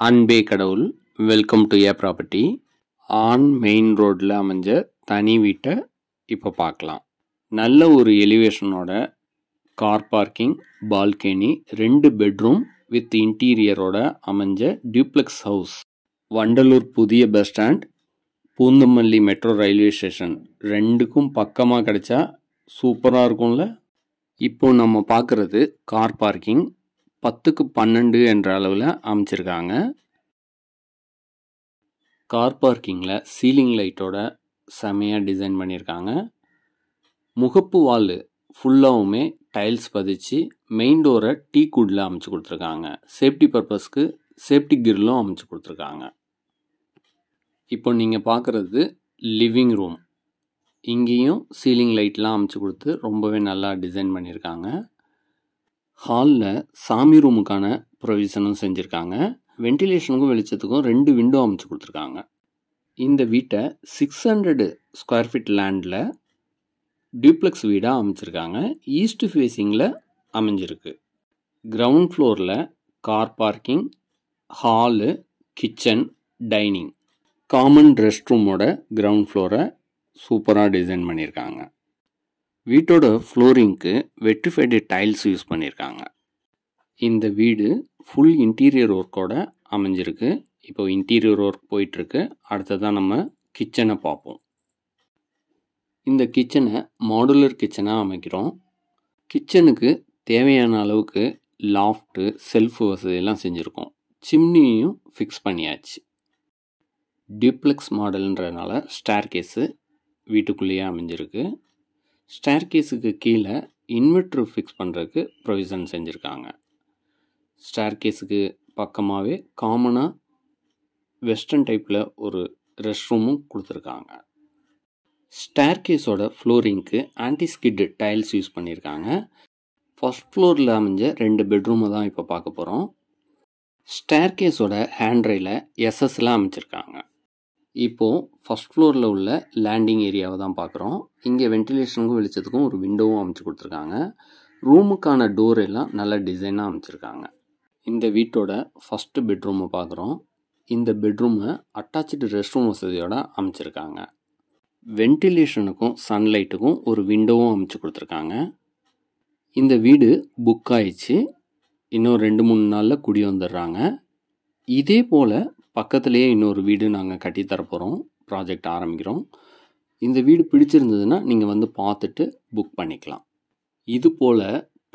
அன்பே கடவுள். Welcome to a property. On main ரோட்டில் அமைஞ்ச தனி வீட்டை இப்போ பார்க்கலாம். நல்ல ஒரு எலிவேஷனோட car parking, balcony, 2 bedroom with இன்டீரியரோட அமைஞ்ச டியூப்ளெக்ஸ் ஹவுஸ். வண்டலூர் புதிய bus stand, Poonamallee metro railway station ரெண்டுக்கும் பக்கமாக கிடைச்சா சூப்பராக இருக்கும்ல. இப்போ நம்ம பார்க்குறது கார் பார்க்கிங். 10க்கு 12 என்ற அளவில் அமைச்சிருக்காங்க. கார் பார்க்கிங்கில் சீலிங் லைட்டோட செமையாக டிசைன் பண்ணியிருக்காங்க. முகப்பு வால் ஃபுல்லாகவுமே டைல்ஸ் பதிச்சு மெயின் டோரை டீக்குட்டில் அமைச்சு கொடுத்துருக்காங்க. சேஃப்டி பர்பஸ்க்கு சேஃப்டி கிரிலும் அமைச்சு கொடுத்துருக்காங்க. இப்போ நீங்கள் பார்க்குறது லிவிங் ரூம். இங்கேயும் சீலிங் லைட்லாம் அமைச்சு கொடுத்து ரொம்பவே நல்லா டிசைன் பண்ணியிருக்காங்க. ஹாலில் சாமி ரூமுக்கான ப்ரொவிஷனும் செஞ்சுருக்காங்க. வென்டிலேஷனுக்கும் வெளிச்சத்துக்கும் 2 விண்டோ அமைச்சு கொடுத்துருக்காங்க. இந்த வீட்டை 600 ஸ்கொயர் ஃபீட் லேண்டில் டியூப்ளெக்ஸ் வீடாக அமைச்சிருக்காங்க. ஈஸ்ட் ஃபேஸிங்கில் அமைஞ்சிருக்கு. கிரவுண்ட் ஃப்ளோரில் car parking, hall, kitchen, dining, common rest ரூமோட கிரவுண்ட் ஃப்ளோரை சூப்பராக டிசைன் பண்ணியிருக்காங்க. வீட்டோட ஃப்ளோரிங்க்கு வெட்ரிஃபைடு டைல்ஸ் யூஸ் பண்ணியிருக்காங்க. இந்த வீடு ஃபுல் இன்டீரியர் ஒர்க்கோட அமைஞ்சிருக்கு. இப்போ இன்டீரியர் ஒர்க் போயிட்டுருக்கு. அடுத்ததான் நம்ம கிச்சனை பார்ப்போம். இந்த கிச்சனை மாடுலர் கிச்சனாக அமைக்கிறோம். கிச்சனுக்கு தேவையான அளவுக்கு லாஃப்ட்டு, செல்ஃப் வசதியெல்லாம் செஞ்சுருக்கோம். சிம்னியும் ஃபிக்ஸ் பண்ணியாச்சு. டியூப்ளெக்ஸ் மாடல்ன்றதுனால ஸ்டேர் கேஸு வீட்டுக்குள்ளேயே அமைஞ்சிருக்கு. ஸ்டேர் கேஸுக்கு கீழே இன்வெர்ட்ரு ஃபிக்ஸ் பண்ணுறதுக்கு ப்ரொவிஷன் செஞ்சுருக்காங்க. ஸ்டேர் கேஸுக்கு பக்கமாகவே காமனாக வெஸ்டர்ன் டைப்பில் ஒரு ரெஸ்ட் ரூமும் கொடுத்துருக்காங்க. ஸ்டேர் கேஸோட ஃப்ளோரிங்க்கு ஆன்டிஸ்கிட் டைல்ஸ் யூஸ் பண்ணியிருக்காங்க. ஃபர்ஸ்ட் ஃப்ளோரில் அமைஞ்ச 2 பெட்ரூமை தான் இப்போ பார்க்க போகிறோம். ஸ்டேர் கேஸோட ஹேண்ட்ரையில் எஸ்எஸ்லாம் அமைச்சிருக்காங்க. இப்போது ஃபர்ஸ்ட் ஃப்ளோரில் உள்ள லேண்டிங் ஏரியாவை தான் பார்க்குறோம். இங்கே வென்டிலேஷனுக்கும் வெளிச்சத்துக்கும் ஒரு விண்டோவும் அமைச்சு கொடுத்துருக்காங்க. ரூமுக்கான டோர் எல்லாம் நல்ல டிசைனாக அமைச்சிருக்காங்க. இந்த வீட்டோட ஃபஸ்ட்டு பெட்ரூமை பார்க்குறோம். இந்த பெட்ரூமை அட்டாச்சு ரெஸ்ட் ரூம் வசதியோடு அமைச்சிருக்காங்க. வென்டிலேஷனுக்கும் சன்லைட்டுக்கும் ஒரு விண்டோவும் அமைச்சு கொடுத்துருக்காங்க. இந்த வீடு புக் ஆயிடுச்சு. இன்னும் 2-3 நாளில் குடி வந்துடுறாங்க. இதே போல் பக்கத்துலேயே இன்னொரு வீடு நாங்கள் கட்டித்தரப்போகிறோம். ப்ராஜெக்ட் ஆரம்பிக்கிறோம். இந்த வீடு பிடிச்சிருந்ததுன்னா நீங்கள் வந்து பார்த்துட்டு புக் பண்ணிக்கலாம். இது போல்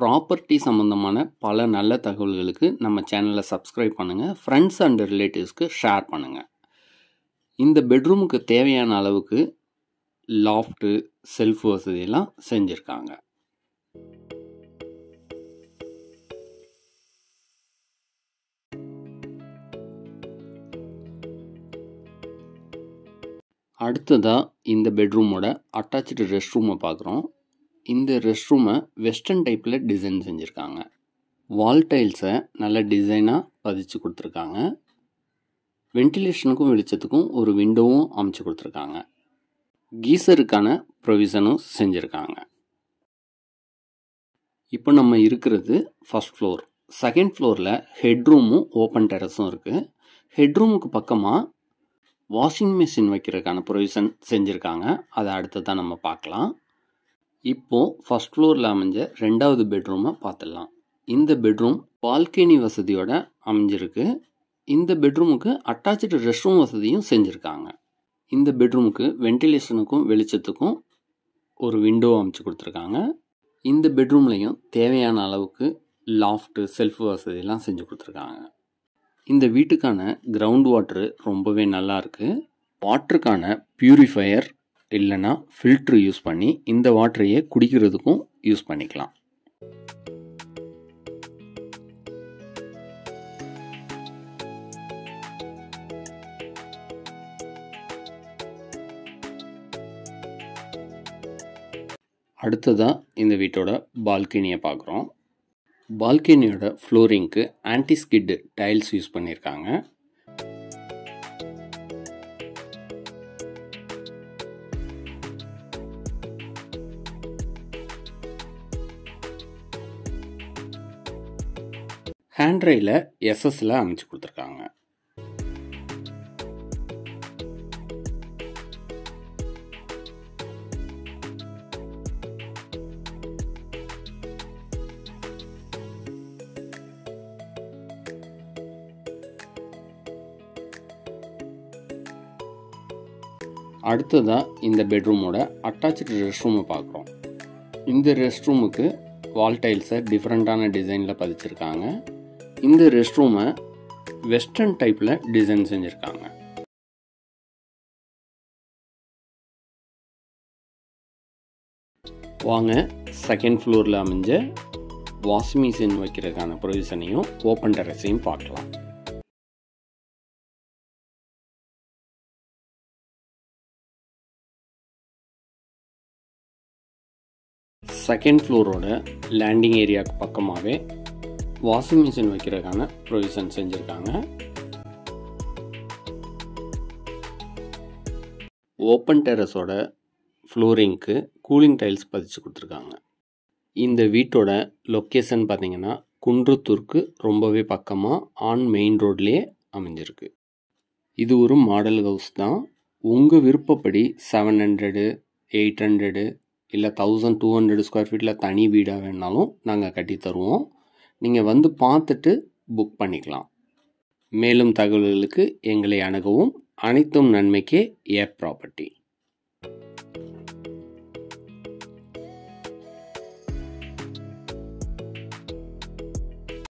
ப்ராப்பர்ட்டி சம்மந்தமான பல நல்ல தகவல்களுக்கு நம்ம சேனலை சப்ஸ்கிரைப் பண்ணுங்கள். ஃப்ரெண்ட்ஸ் அண்ட் ரிலேட்டிவ்ஸ்க்கு ஷேர் பண்ணுங்கள். இந்த பெட்ரூமுக்கு தேவையான அளவுக்கு லாஃப்ட்டு, செல்ஃப் வசதியெல்லாம் செஞ்சுருக்காங்க. அடுத்ததாக இந்த பெட்ரூமோட அட்டாச்சு ரெஸ்ட் ரூமை பார்க்குறோம். இந்த ரெஸ்ட் ரூமை வெஸ்டர்ன் டைப்பில் டிசைன் செஞ்சுருக்காங்க. வால் டைல்ஸை நல்ல டிசைனாக பதிச்சு கொடுத்துருக்காங்க. வென்டிலேஷனுக்கும் வெளிச்சத்துக்கும் ஒரு விண்டோவும் அமைச்சு கொடுத்துருக்காங்க. கீசருக்கான ப்ரொவிஷனும் செஞ்சுருக்காங்க. இப்போ நம்ம இருக்கிறது ஃபர்ஸ்ட் ஃப்ளோர். செகண்ட் ஃப்ளோரில் ஹெட்ரூமும் ஓப்பன் டெரஸும் இருக்குது. ஹெட்ரூமுக்கு பக்கமாக வாஷிங் மிஷின் வைக்கிறதுக்கான ப்ரொவிஷன் செஞ்சுருக்காங்க. அதை அடுத்து தான் நம்ம பார்க்கலாம். இப்போது ஃபர்ஸ்ட் ஃப்ளோரில் அமைஞ்ச 2வது பெட்ரூமை பார்த்துடலாம். இந்த பெட்ரூம் பால்கனி வசதியோட அமைஞ்சிருக்கு. இந்த பெட்ரூமுக்கு அட்டாச்சு ரெஸ்ட் ரூம் வசதியும் செஞ்சுருக்காங்க. இந்த பெட்ரூமுக்கு வென்டிலேஷனுக்கும் வெளிச்சத்துக்கும் ஒரு விண்டோ அமைச்சு கொடுத்துருக்காங்க. இந்த பெட்ரூம்லேயும் தேவையான அளவுக்கு லாஃப்ட்டு, செல்ஃப் வசதியெல்லாம் செஞ்சு கொடுத்துருக்காங்க. இந்த வீட்டுக்கான கிரவுண்ட் வாட்ரு ரொம்பவே நல்லா இருக்குது. வாட்டருக்கான பியூரிஃபையர் இல்லைன்னா ஃபில்ட்ரு யூஸ் பண்ணி இந்த வாட்டரையே குடிக்கிறதுக்கும் யூஸ் பண்ணிக்கலாம். அடுத்ததாக இந்த வீட்டோட பால்கனியை பார்க்குறோம். பால்கனியோட ஃப்ளோரிங்க்கு ஆன்டிஸ்கிட் டைல்ஸ் யூஸ் பண்ணியிருக்காங்க. ஹேண்ட்ரையில் எஸ்எஸ்ல அமைச்சு கொடுத்துருக்காங்க. அடுத்ததாக இந்த பெட்ரூமோட அட்டாச்சு ரெஸ்ட் ரூமை பார்க்குறோம். இந்த ரெஸ்ட் ரூமுக்கு வால் டைல்ஸை டிஃப்ரெண்ட்டான டிசைனில் பதிச்சிருக்காங்க. இந்த ரெஸ்ட் ரூமை வெஸ்டர்ன் டைப்பில் டிசைன் செஞ்சுருக்காங்க. வாங்க செகண்ட் ஃப்ளோரில் அமைஞ்ச வாஷிங் மிஷின் வைக்கிறதுக்கான ப்ரொவிஷனையும் ஓப்பன் டெரஸையும் பார்க்கலாம். செகண்ட் ஃப்ளோரோட லேண்டிங் ஏரியாவுக்கு பக்கமாகவே வாஷிங் மிஷின் வைக்கிறதுக்கான ப்ரொவிஷன் செஞ்சுருக்காங்க. ஓப்பன் டெரஸோட ஃப்ளோரிங்க்கு கூலிங் டைல்ஸ் பதிச்சு கொடுத்துருக்காங்க. இந்த வீட்டோட லொக்கேஷன் பார்த்திங்கன்னா குன்றத்தூருக்கு ரொம்பவே பக்கமாக ஆன் மெயின் ரோட்லேயே அமைஞ்சிருக்கு. இது ஒரு மாடல் ஹவுஸ் தான். உங்கள் விருப்பப்படி 700, 800 இல்லை 1200 ஸ்கொயர் ஃபீட்டில் தனி வீடாக வேணாலும் நாங்கள் கட்டி தருவோம். நீங்கள் வந்து பார்த்துட்டு புக் பண்ணிக்கலாம். மேலும் தகவல்களுக்கு எங்களை அணுகவும். அனைத்தும் நன்மைக்கே ஏ ப்ராப்பர்ட்டி.